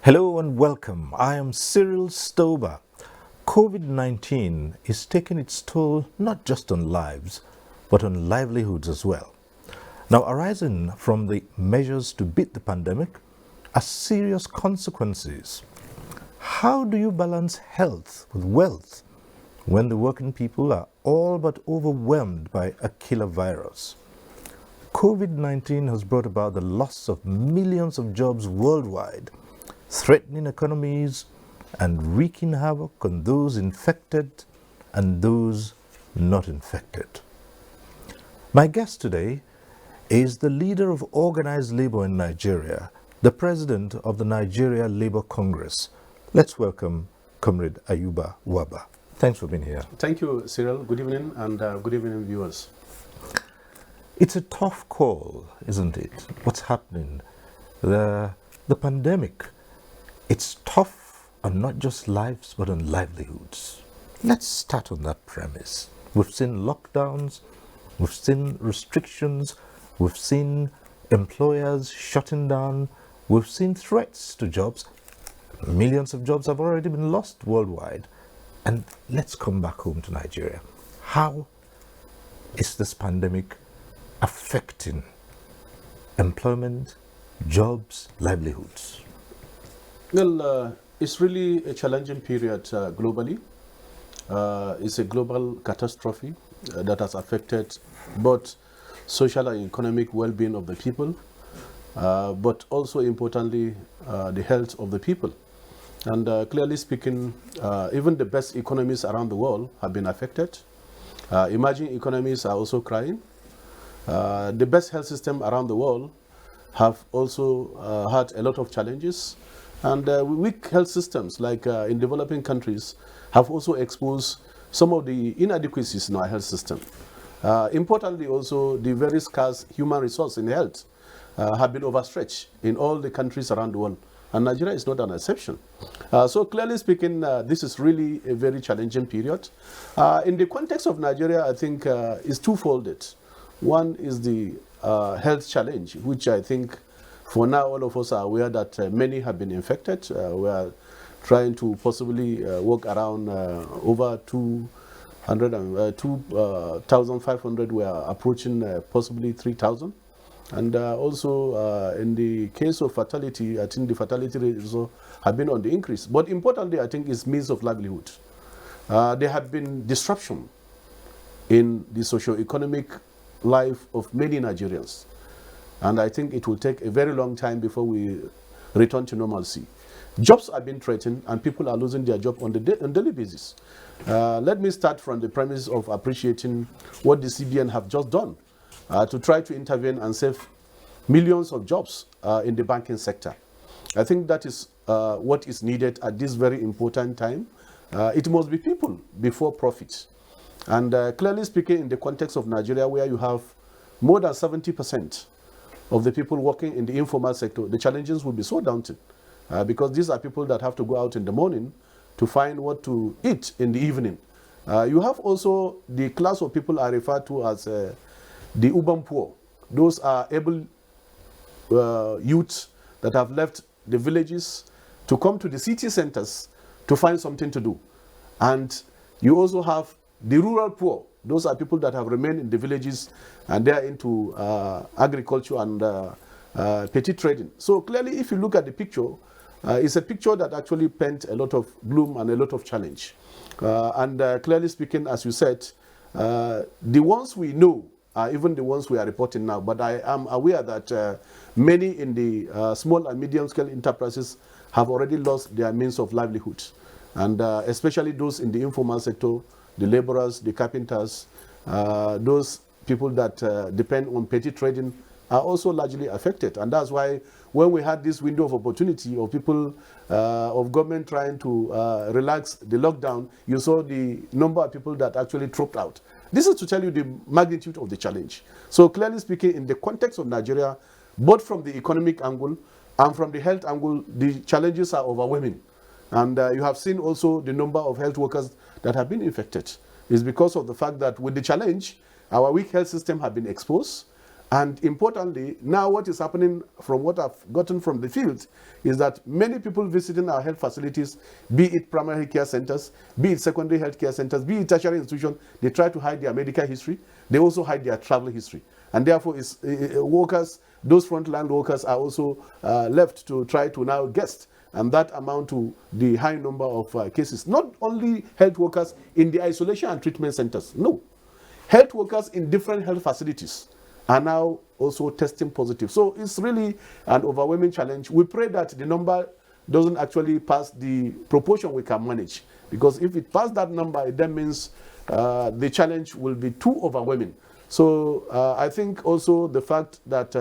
Hello and welcome. I am Cyril Stober. COVID-19 is taking its toll not just on lives, but on livelihoods as well. Now, arising from the measures to beat the pandemic are serious consequences. How do you balance health with wealth when the working people are all but overwhelmed by a killer virus? COVID-19 has brought about the loss of millions of jobs worldwide, threatening economies and wreaking havoc on those infected and those not infected. My guest today is the leader of organized labor in Nigeria, the president of the Nigeria Labour Congress. Let's welcome Comrade Ayuba Waba. Thanks for being here. Thank you, Cyril. Good evening, and good evening, viewers. It's a tough call, isn't it? What's happening? The pandemic. It's tough on not just lives, but on livelihoods. Let's start on that premise. We've seen lockdowns, we've seen restrictions, we've seen employers shutting down, we've seen threats to jobs. Millions of jobs have already been lost worldwide. And let's come back home to Nigeria. How is this pandemic affecting employment, jobs, livelihoods? Well, it's really a challenging period globally. It's a global catastrophe that has affected both social and economic well-being of the people, but also importantly, the health of the people. And clearly speaking, even the best economies around the world have been affected. Emerging economies are also crying. The best health system around the world have also had a lot of challenges. And weak health systems, like in developing countries, have also exposed some of the inadequacies in our health system. Importantly also, the very scarce human resource in health have been overstretched in all the countries around the world. And Nigeria is not an exception. So clearly speaking, this is really a very challenging period. In the context of Nigeria, I think it's twofolded. One is the health challenge, which I think for now, all of us are aware that many have been infected. We are trying to possibly work around over 2,500. We are approaching possibly 3,000. And also in the case of fatality, I think the fatality rates also have been on the increase. But importantly, I think it's means of livelihood. There have been disruption in the socio-economic life of many Nigerians. And I think it will take a very long time before we return to normalcy. Jobs are being threatened and people are losing their job on daily basis. Let me start from the premise of appreciating what the CBN have just done to try to intervene and save millions of jobs in the banking sector. I think that is what is needed at this very important time. It must be people before profit. And clearly speaking, in the context of Nigeria, where you have more than 70% of the people working in the informal sector, the challenges will be so daunting because these are people that have to go out in the morning to find what to eat in the evening. You have also the class of people are referred to as the urban poor. Those are able youths that have left the villages to come to the city centers to find something to do. And you also have the rural poor. Those are people that have remained in the villages and they are into agriculture and petty trading. So clearly, if you look at the picture, it's a picture that actually paints a lot of gloom and a lot of challenge. And clearly speaking, as you said, the ones we know are even the ones we are reporting now. But I am aware that many in the small and medium-scale enterprises have already lost their means of livelihood. And especially those in the informal sector, the laborers, the carpenters, those people that depend on petty trading are also largely affected. And that's why when we had this window of opportunity of people, of government trying to relax the lockdown, you saw the number of people that actually dropped out. This is to tell you the magnitude of the challenge. So clearly speaking, in the context of Nigeria, both from the economic angle and from the health angle, the challenges are overwhelming. And you have seen also the number of health workers that have been infected. It's because of the fact that with the challenge, our weak health system have been exposed. And importantly, now what is happening from what I've gotten from the field is that many people visiting our health facilities, be it primary care centers, be it secondary health care centers, be it tertiary institutions, they try to hide their medical history. They also hide their travel history. And therefore, workers, those frontline workers are also left to try to now guess. And that amount to the high number of cases. Not only health workers in the isolation and treatment centers, no. Health workers in different health facilities are now also testing positive. So it's really an overwhelming challenge. We pray that the number doesn't actually pass the proportion we can manage. Because if it passes that number, it then means the challenge will be too overwhelming. So I think also the fact that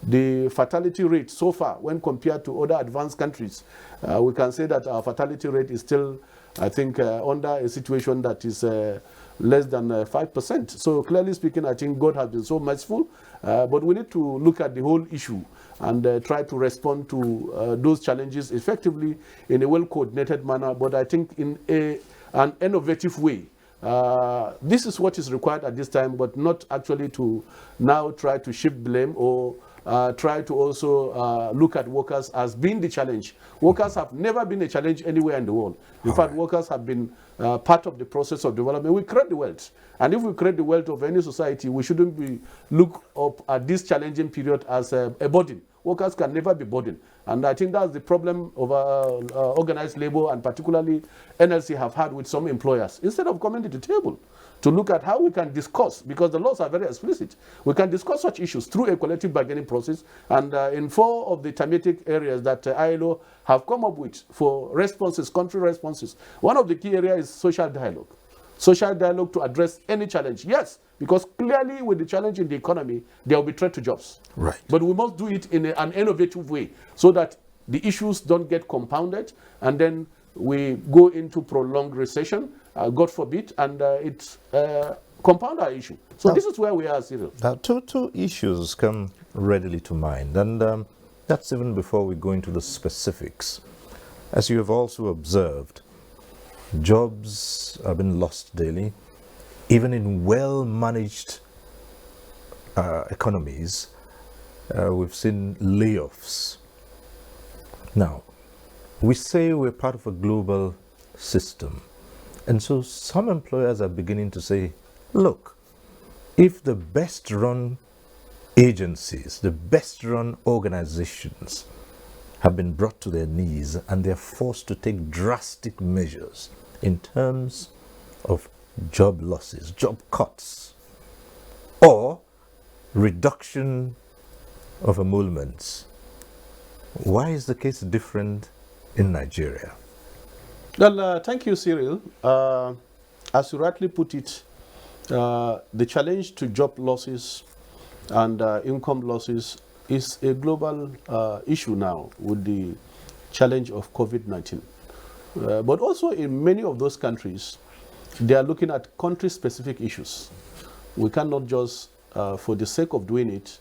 the fatality rate so far, when compared to other advanced countries, we can say that our fatality rate is still, I think, under a situation that is less than 5%. So clearly speaking, I think God has been so merciful, but we need to look at the whole issue and try to respond to those challenges effectively in a well-coordinated manner, but I think in an innovative way. This is what is required at this time, but not actually to now try to shift blame or try to also look at workers as being the challenge. Workers have never been a challenge anywhere in the world. In fact, workers have been part of the process of development. We create the wealth. And if we create the wealth of any society, we shouldn't be look up at this challenging period as a burden. Workers can never be burdened. And I think that's the problem of organized labor, and particularly NLC have had with some employers. Instead of coming to the table to look at how we can discuss, because the laws are very explicit, we can discuss such issues through a collective bargaining process. And in 4 of the thematic areas that ILO have come up with for responses, country responses, one of the key areas is social dialogue. Social dialogue to address any challenge. Yes, because clearly with the challenge in the economy, there will be threat to jobs. Right. But we must do it in an innovative way so that the issues don't get compounded and then we go into prolonged recession, God forbid, and it compound our issue. So this is where we are, Cyril. Now, two issues come readily to mind, and that's even before we go into the specifics. As you have also observed, jobs have been lost daily. Even in well-managed economies, we've seen layoffs. Now, we say we're part of a global system. And so some employers are beginning to say, look, if the best run agencies, the best run organizations have been brought to their knees and they're forced to take drastic measures in terms of job losses, job cuts, or reduction of emoluments, why is the case different in Nigeria? Well, thank you, Cyril. As you rightly put it, the challenge to job losses and income losses is a global issue now with the challenge of COVID-19. But also in many of those countries, they are looking at country-specific issues. We cannot just, for the sake of doing it,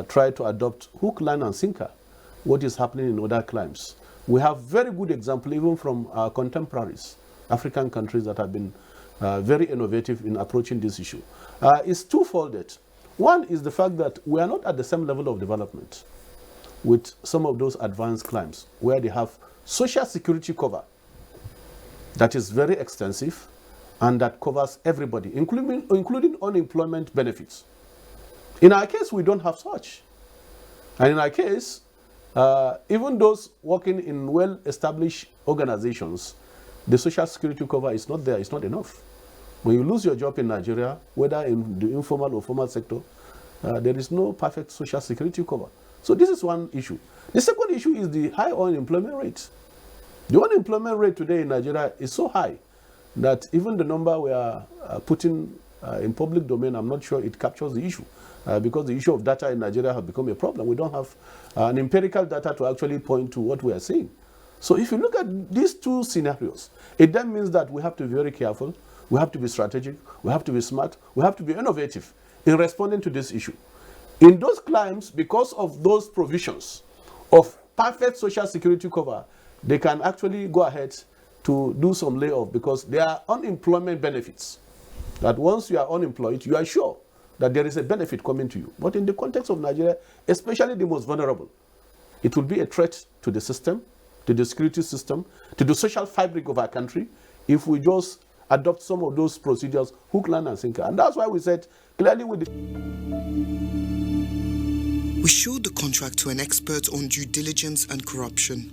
try to adopt hook, line, and sinker what is happening in other climes. We have very good example even from our contemporaries, African countries that have been very innovative in approaching this issue. It's twofolded. One is the fact that we are not at the same level of development with some of those advanced climes where they have social security cover that is very extensive and that covers everybody, including unemployment benefits. In our case, we don't have such. And in our case, even those working in well-established organizations, the social security cover is not there, it's not enough. When you lose your job in Nigeria, whether in the informal or formal sector, there is no perfect social security cover. So this is one issue. The second issue is the high unemployment rate. The unemployment rate today in Nigeria is so high that even the number we are putting in public domain, I'm not sure it captures the issue. Because the issue of data in Nigeria has become a problem. We don't have an empirical data to actually point to what we are seeing. So if you look at these two scenarios, it then means that we have to be very careful, we have to be strategic, we have to be smart, we have to be innovative in responding to this issue. In those climes, because of those provisions of perfect social security cover, they can actually go ahead to do some layoff because there are unemployment benefits. That once you are unemployed, you are sure that there is a benefit coming to you. But in the context of Nigeria, especially the most vulnerable, it will be a threat to the system, to the security system, to the social fabric of our country, if we just adopt some of those procedures, hook, line, and sinker. And that's why we said clearly with the... We showed the contract to an expert on due diligence and corruption.